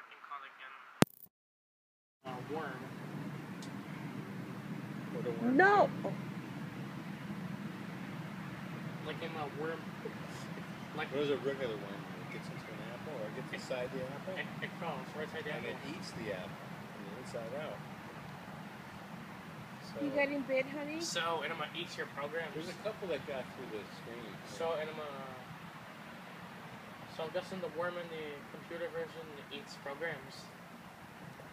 thing called again? Worm. What a worm. No! Like in a worm. Like what is a regular worm? It gets into an apple or it gets inside the apple? It crawls right inside the apple. And it eats the apple from the inside out. So, You getting bit, honey? So, and I'm gonna eat your programs. there's a couple that got through the screen. So, and I'm so I'm guessing the worm in the computer version eats programs.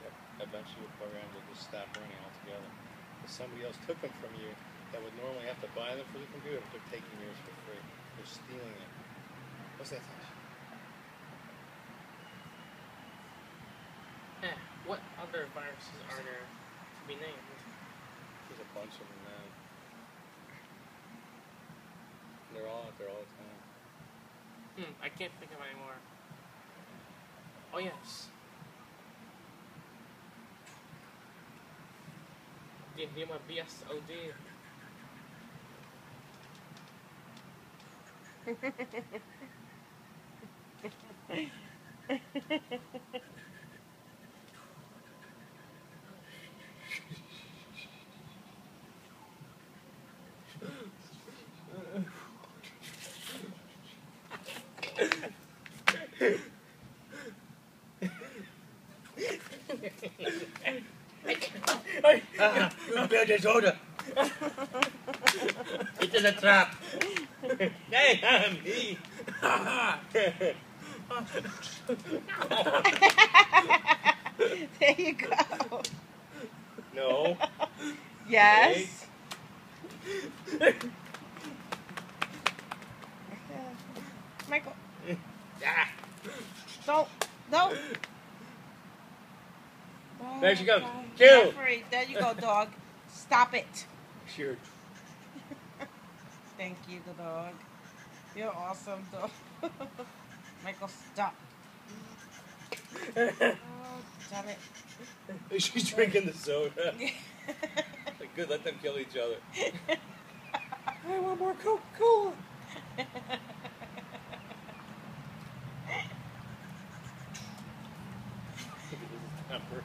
Yep. Eventually the programs will just stop running altogether. If somebody else took them from you that would normally have to buy them for the computer, they're taking yours for free. They're stealing it. What's that? What other viruses are there to be named? There's a bunch of them now. They're all out there all the time. I can't think of any more. Oh yes. The Nima BSOD. You build disorder. It is a trap. Hey, me. There you go. No. Yes. Michael. Ah. Don't. Don't. There she goes. God. Kill. Jeffrey, there you go, dog. Stop it. Sure. Thank you, the dog. You're awesome, dog. Michael, stop. Oh, damn it. She's drinking the soda. Like, good, let them kill each other. I want more Coca-Cola. This is temper.